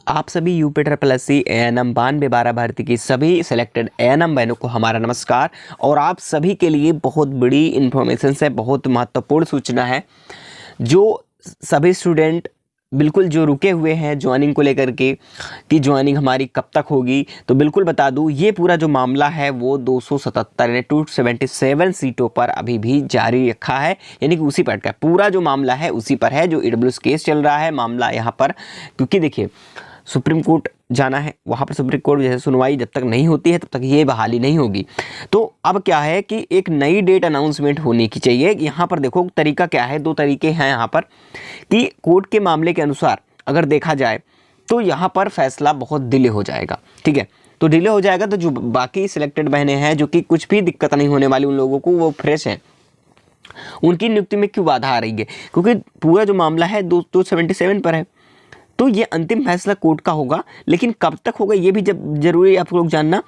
आप सभी UP triple S C ANM 9212 भर्ती की सभी सिलेक्टेड एएनएम बहनों को हमारा नमस्कार। और आप सभी के लिए बहुत बड़ी इन्फॉर्मेशन है, बहुत महत्वपूर्ण सूचना है। जो सभी स्टूडेंट बिल्कुल जो रुके हुए हैं ज्वाइनिंग को लेकर के कि ज्वाइनिंग हमारी कब तक होगी, तो बिल्कुल बता दूं ये पूरा जो मामला है वो 277 यानी 277 सीटों पर अभी भी जारी रखा है, यानी कि उसी पर का पूरा जो मामला है उसी पर है। जो ईडब्ल्यूएस केस चल रहा है मामला यहाँ पर, क्योंकि देखिए सुप्रीम कोर्ट जाना है, वहाँ पर सुप्रीम कोर्ट जैसे सुनवाई जब तक नहीं होती है तब तक ये बहाली नहीं होगी। तो अब क्या है कि एक नई डेट अनाउंसमेंट होने की चाहिए। यहाँ पर देखो तरीका क्या है, दो तरीके हैं यहाँ पर कि कोर्ट के मामले के अनुसार अगर देखा जाए तो यहाँ पर फैसला बहुत डिले हो जाएगा। ठीक है, तो डिले हो जाएगा तो जो बाकी सिलेक्टेड बहनें हैं जो कि कुछ भी दिक्कत नहीं होने वाली, उन लोगों को वो फ्रेश हैं, उनकी नियुक्ति में क्यों बाधा आ रही है? क्योंकि पूरा जो मामला है 277 पर है, तो ये अंतिम फैसला कोर्ट का होगा। लेकिन कब तक होगा ये भी जब जरूरी है आप लोग जानना।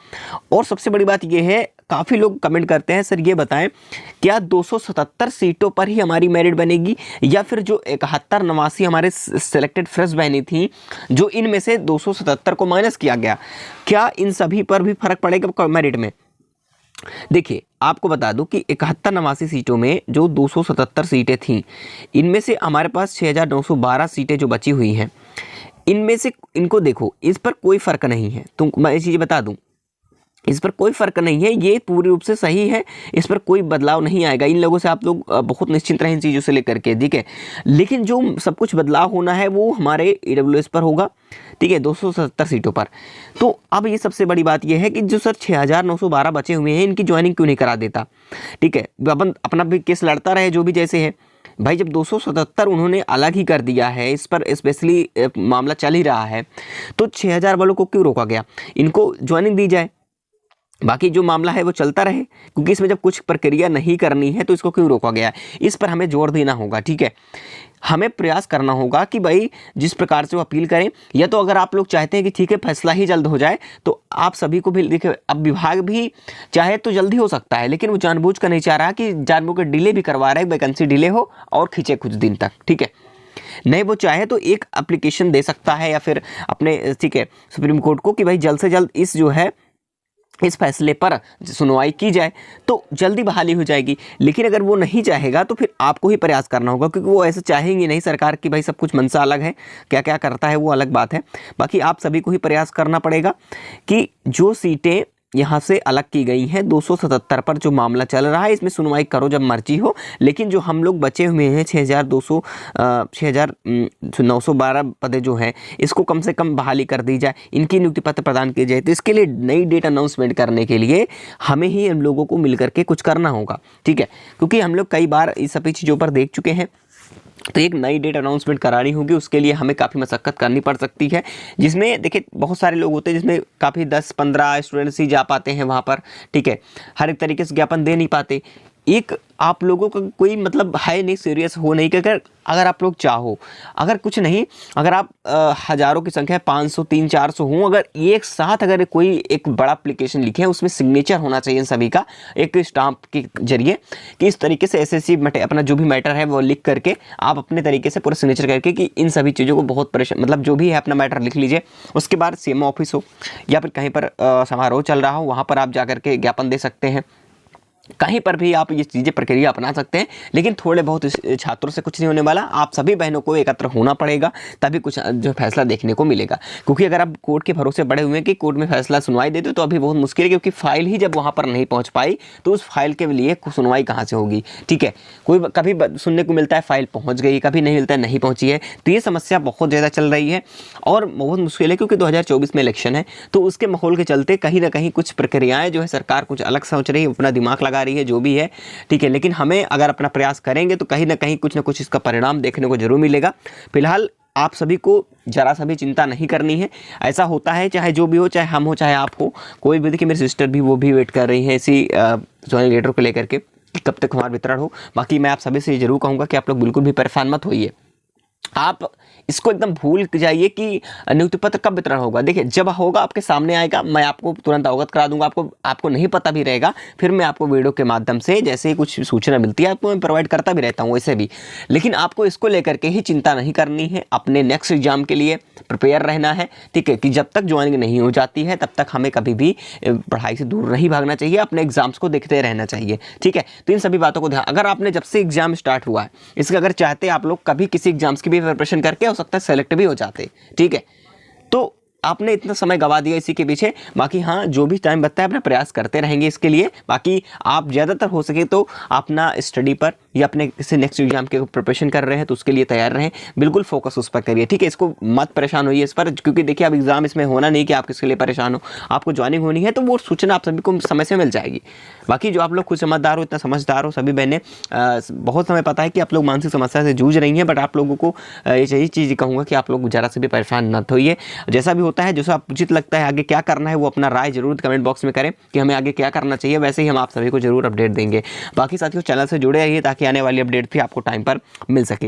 और सबसे बड़ी बात ये है, काफ़ी लोग कमेंट करते हैं सर ये बताएं क्या 277 सीटों पर ही हमारी मेरिट बनेगी या फिर जो 71 89 हमारे सेलेक्टेड फ्रेश बहनी थी जो इनमें से 277 को माइनस किया गया, क्या इन सभी पर भी फर्क पड़ेगा मेरिट में? देखिए आपको बता दूं कि 71 89 सीटों में जो 277 सीटें थीं, इनमें से हमारे पास 6912 सीटें जो बची हुई हैं, इनमें से इनको देखो इस पर कोई फ़र्क नहीं है। तुमको मैं ये चीज़ बता दूं, इस पर कोई फ़र्क नहीं है, ये पूरी रूप से सही है, इस पर कोई बदलाव नहीं आएगा। इन लोगों से आप लोग बहुत निश्चिंत रहें इन चीज़ों से लेकर के, ठीक है। लेकिन जो सब कुछ बदलाव होना है वो हमारे ईडब्ल्यूएस पर होगा, ठीक है, 277 सीटों पर। तो अब ये सबसे बड़ी बात ये है कि जो सर 6912 बचे हुए हैं इनकी ज्वाइनिंग क्यों नहीं करा देता? ठीक है, अपन अपना भी केस लड़ता रहे जो भी जैसे है भाई। जब 277 उन्होंने अलग ही कर दिया है, इस पर स्पेशली मामला चल ही रहा है, तो 6000 वालों को क्यों रोका गया? इनको ज्वाइनिंग दी जाए, बाकी जो मामला है वो चलता रहे, क्योंकि इसमें जब कुछ प्रक्रिया नहीं करनी है तो इसको क्यों रोका गया है? इस पर हमें जोर देना होगा, ठीक है। हमें प्रयास करना होगा कि भाई जिस प्रकार से वो अपील करें, या तो अगर आप लोग चाहते हैं कि ठीक है फैसला ही जल्द हो जाए तो आप सभी को भी देखिए, अब विभाग भी चाहे तो जल्दी हो सकता है, लेकिन वो जानबूझ कर नहीं चाह रहा कि जानबूझ कर डिले भी करवा रहा है, वैकेंसी डिले हो और खींचे कुछ दिन तक, ठीक है। नहीं, वो चाहे तो एक एप्लीकेशन दे सकता है या फिर अपने, ठीक है, सुप्रीम कोर्ट को कि भाई जल्द से जल्द इस जो है इस फैसले पर सुनवाई की जाए तो जल्दी बहाली हो जाएगी। लेकिन अगर वो नहीं चाहेगा तो फिर आपको ही प्रयास करना होगा, क्योंकि वो ऐसे चाहेंगे नहीं सरकार की भाई सब कुछ मनसा अलग है, क्या क्या करता है वो अलग बात है। बाकी आप सभी को ही प्रयास करना पड़ेगा कि जो सीटें यहाँ से अलग की गई हैं 277 पर जो मामला चल रहा है इसमें सुनवाई करो जब मर्जी हो। लेकिन जो हम लोग बचे हुए हैं 6912 पदे जो हैं इसको कम से कम बहाली कर दी जाए, इनकी नियुक्ति पत्र प्रदान किए जाए। तो इसके लिए नई डेट अनाउंसमेंट करने के लिए हमें ही हम लोगों को मिल करके कुछ करना होगा, ठीक है। क्योंकि हम लोग कई बार इस सभी चीज़ों पर देख चुके हैं, तो एक नई डेट अनाउंसमेंट करानी होगी, उसके लिए हमें काफ़ी मशक्कत करनी पड़ सकती है। जिसमें देखिए बहुत सारे लोग होते हैं, जिसमें काफ़ी 10-15 स्टूडेंट्स ही जा पाते हैं वहाँ पर, ठीक है, हर एक तरीके से ज्ञापन दे नहीं पाते। एक आप लोगों का कोई मतलब है नहीं, सीरियस हो नहीं कि अगर आप लोग चाहो, अगर कुछ नहीं, अगर आप हज़ारों की संख्या 500 300-400 हों, अगर एक साथ अगर कोई एक बड़ा एप्लीकेशन लिखे हैं उसमें सिग्नेचर होना चाहिए सभी का एक स्टाम्प के जरिए कि इस तरीके से ऐसे अपना जो भी मैटर है वो लिख करके आप अपने तरीके से पूरा सिग्नेचर करके कि इन सभी चीज़ों को बहुत परेशान, मतलब जो भी है अपना मैटर लिख लीजिए। उसके बाद सीएमओ ऑफिस हो या फिर कहीं पर समारोह चल रहा हो वहाँ पर आप जा करके ज्ञापन दे सकते हैं, कहीं पर भी आप ये चीज़ें प्रक्रिया अपना सकते हैं। लेकिन थोड़े बहुत छात्रों से कुछ नहीं होने वाला, आप सभी बहनों को एकत्र होना पड़ेगा तभी कुछ जो फैसला देखने को मिलेगा। क्योंकि अगर आप कोर्ट के भरोसे बड़े हुए हैं कि कोर्ट में फैसला सुनवाई देते तो अभी बहुत मुश्किल है, क्योंकि फाइल ही जब वहाँ पर नहीं पहुँच पाई तो उस फाइल के लिए सुनवाई कहाँ से होगी, ठीक है। कोई कभी सुनने को मिलता है फाइल पहुँच गई, कभी नहीं मिलता है नहीं पहुँची है, तो ये समस्या बहुत ज़्यादा चल रही है और बहुत मुश्किल है। क्योंकि 2024 में इलेक्शन है, तो उसके माहौल के चलते कहीं ना कहीं कुछ प्रक्रियाएँ जो है सरकार कुछ अलग सोच रही है, अपना दिमाग लगा रही है, जो भी है, ठीक है। लेकिन हमें अगर अपना प्रयास करेंगे तो कहीं ना कहीं कुछ ना कुछ इसका परिणाम देखने को जरूर मिलेगा। फिलहाल आप सभी को जरा सा भी चिंता नहीं करनी है, ऐसा होता है चाहे जो भी हो, चाहे हम हो चाहे आप हो, कोई भी। देखिए मेरी सिस्टर भी वो भी वेट कर रही है इसी ज्वाइनिंग लेटर को लेकर के कि कब तक हमारा वितरण हो। बाकी मैं आप सभी से जरूर कहूँगा कि आप लोग बिल्कुल भी परेशान मत होइए। आप इसको एकदम भूल जाइए कि नियुक्ति पत्र कब वितरण होगा। देखिए जब होगा आपके सामने आएगा, मैं आपको तुरंत अवगत करा दूंगा। आपको नहीं पता भी रहेगा, फिर मैं आपको वीडियो के माध्यम से जैसे ही कुछ सूचना मिलती है आपको मैं प्रोवाइड करता भी रहता हूँ वैसे भी। लेकिन आपको इसको लेकर के ही चिंता नहीं करनी है, अपने नेक्स्ट एग्जाम के लिए प्रिपेयर रहना है, ठीक है। कि जब तक ज्वाइनिंग नहीं हो जाती है तब तक हमें कभी भी पढ़ाई से दूर नहीं भागना चाहिए, अपने एग्जाम्स को देखते रहना चाहिए, ठीक है। तो इन सभी बातों को ध्यान, अगर आपने जब से एग्जाम स्टार्ट हुआ है इसका अगर चाहते आप लोग कभी किसी एग्जाम्स की भी प्रिपरेशन करके हो सकता है सेलेक्ट भी हो जाते, ठीक है। तो आपने इतना समय गवा दिया इसी के पीछे। बाकी हाँ, जो भी टाइम बचता है अपना प्रयास करते रहेंगे इसके लिए। बाकी आप ज़्यादातर हो सके तो अपना स्टडी पर या अपने किसी नेक्स्ट एग्जाम के प्रिपरेशन कर रहे हैं तो उसके लिए तैयार रहें, बिल्कुल फोकस उस पर करिए, ठीक है। इसको मत परेशान होइए इस पर, क्योंकि देखिए अब एग्जाम इसमें होना नहीं कि आप किसके लिए परेशान हो, आपको ज्वाइनिंग होनी है तो वो सूचना आप सभी को समय से मिल जाएगी। बाकी जो आप लोग खुद समझदार हो, इतना समझदार हो सभी बहनें, बहुत समय पता है कि आप लोग मानसिक समस्या से जूझ रही हैं, बट आप लोगों को यही चीज़ कहूँगा कि आप लोग ज़रा से भी परेशान न होइए। जैसा भी होता है, जैसा आप उचित लगता है आगे क्या करना है, वो अपना राय जरूर कमेंट बॉक्स में करें कि हमें आगे क्या करना चाहिए, वैसे ही हम आप सभी को जरूर अपडेट देंगे। बाकी साथियों चैनल से जुड़े रहिए ताकि आने वाली अपडेट भी आपको टाइम पर मिल सके।